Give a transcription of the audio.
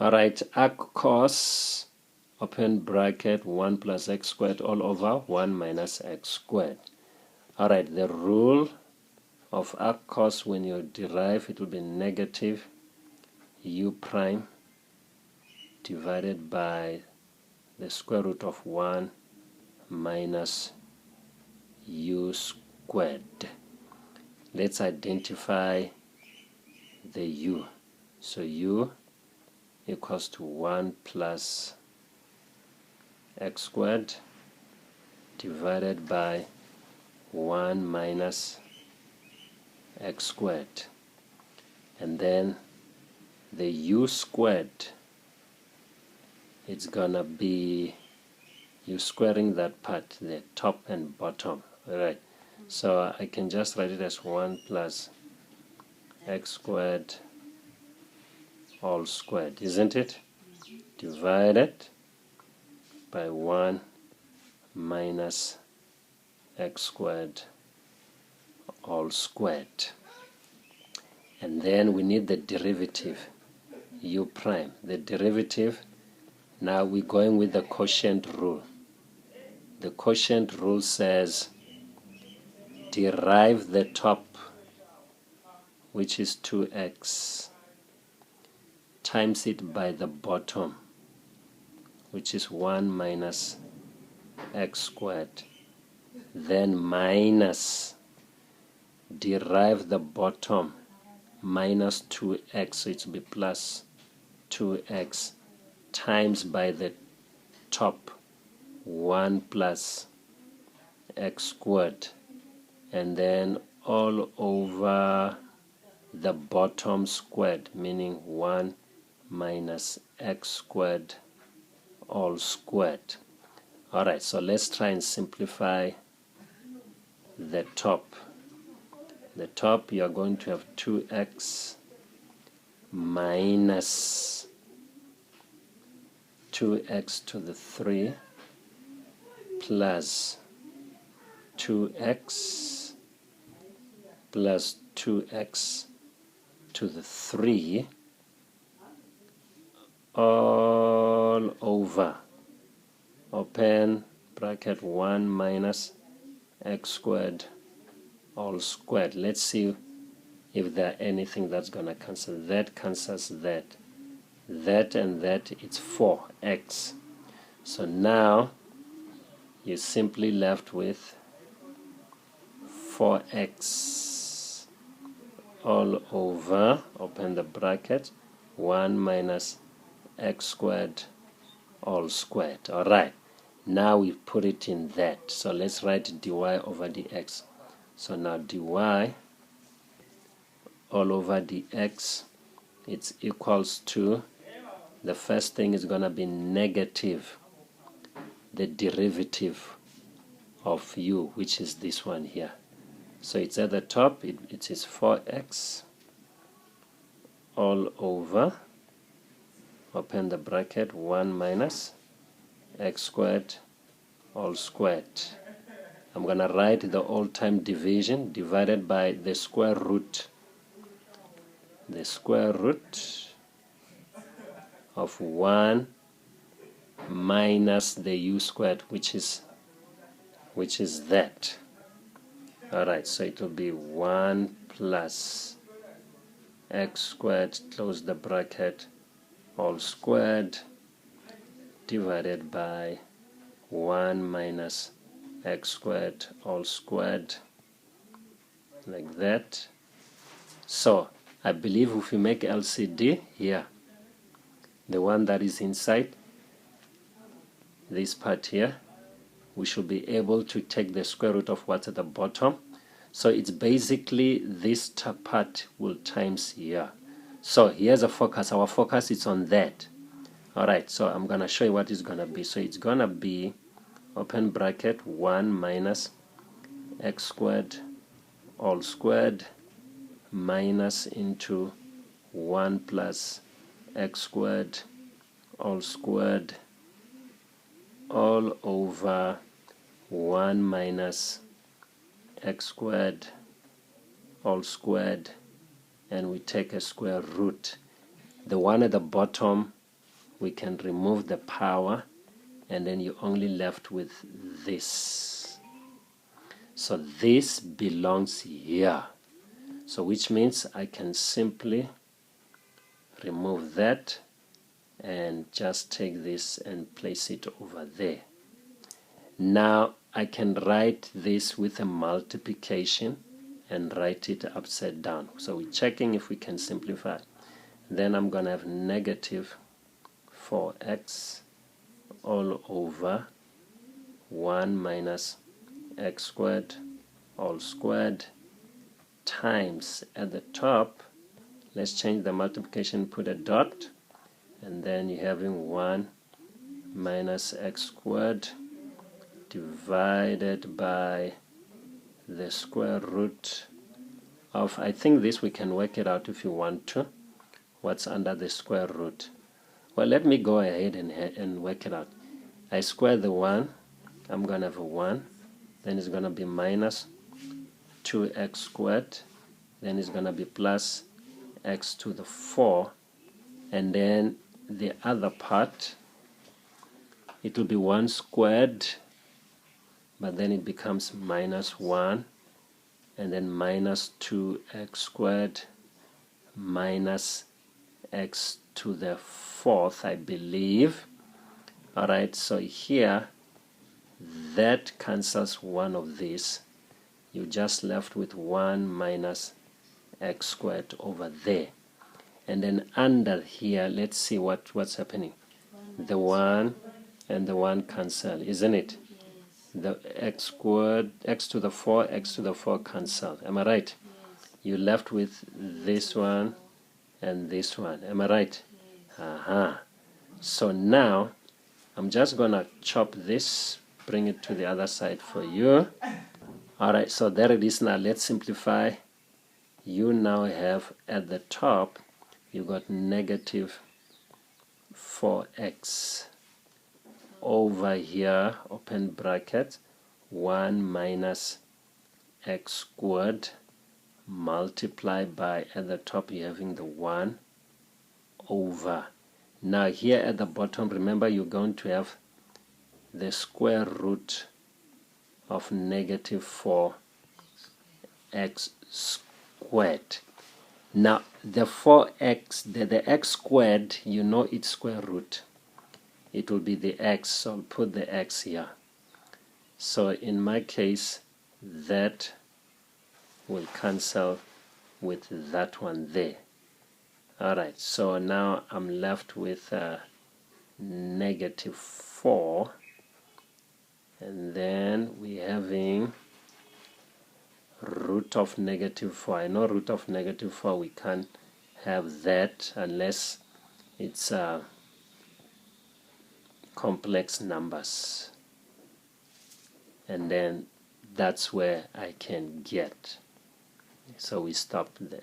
Alright, arc cos, open bracket, 1 plus x squared all over 1 minus x squared. Alright, the rule of arc cos, when you derive, it will be negative u prime divided by the square root of 1 minus u squared. Let's identify the u. So u equals to 1 plus x squared divided by 1 minus x squared, and then the u squared, it's gonna be you squaring that part, the top and bottom. Alright, so I can just write it as 1 plus x squared all squared, isn't it? Divided by 1 minus x squared all squared. And then we need the derivative, u prime. The derivative, now we're going with the quotient rule. The quotient rule says derive the top, which is 2x, times it by the bottom, which is 1 minus x squared, then minus derive the bottom minus 2x, so it will be plus 2x, times by the top 1 plus x squared, and then all over the bottom squared, meaning 1 minus x squared all squared. Alright, so let's try and simplify the top. The top, you are going to have 2x minus 2x to the 3 plus 2x plus 2x to the 3 all over, open bracket, 1 minus x squared all squared. Let's see if there anything that's going to cancel. That cancels that. That and that, it's 4x. So now you're simply left with 4x all over, open the bracket, 1 minus x squared all squared. Alright, now we put it in that. So let's write dy over dx. So now dy all over dx, it's equals to, the first thing is going to be negative the derivative of u, which is this one here. So it's at the top, it is 4x all over, open the bracket, 1 minus x squared all squared. I'm going to write the all-time division divided by the square root. The square root of 1 minus the u squared, which is that. Alright, so it will be 1 plus x squared, close the bracket, all squared, divided by 1 minus x squared all squared, like that. So I believe if we make LCD here, the one that is inside this part here, we should be able to take the square root of what's at the bottom. So it's basically this part will times here. So here's a focus. Our focus is on that. Alright, so I'm going to show you what it's going to be. So it's going to be, open bracket, 1 minus x squared all squared minus into 1 plus x squared all squared all over 1 minus x squared all squared, and we take a square root. The one at the bottom we can remove the power, and then you're only left with this. So this belongs here. So which means I can simply remove that and just take this and place it over there. Now I can write this with a multiplication and write it upside down. So we're checking if we can simplify. Then I'm going to have negative 4x all over 1 minus x squared all squared times, at the top, let's change the multiplication, put a dot, and then you're having 1 minus x squared divided by the square root of, I think this we can work it out if you want to, what's under the square root. Well, let me go ahead and work it out. I square the 1, I'm going to have a 1, then it's going to be minus 2x squared, then it's going to be plus x to the 4, and then the other part, it will be 1 squared, but then it becomes minus 1, and then minus 2x squared minus x to the 4th, I believe. Alright, so here that cancels one of these. You're just left with 1 minus x squared over there. And then under here, let's see what's happening. The 1 and the 1 cancel, isn't it? The x squared, x to the 4 cancel. Am I right? You're left with this one and this one. Am I right? So now I'm just gonna chop this, bring it to the other side for you. Alright, so there it is. Now let's simplify. You now have at the top, you got negative 4x over here, open bracket, 1 minus x squared multiplied by, at the top you're having the 1 over. Now here at the bottom, remember you're going to have the square root of negative 4x squared. Now the 4x, the x squared, you know its square root. It will be the x, so I'll put the x here. So in my case, that will cancel with that one there. Alright, so now I'm left with negative 4, and then we're having root of negative 4. I know root of negative 4, we can't have that unless it's complex numbers, and then that's where I can get. So we stop there.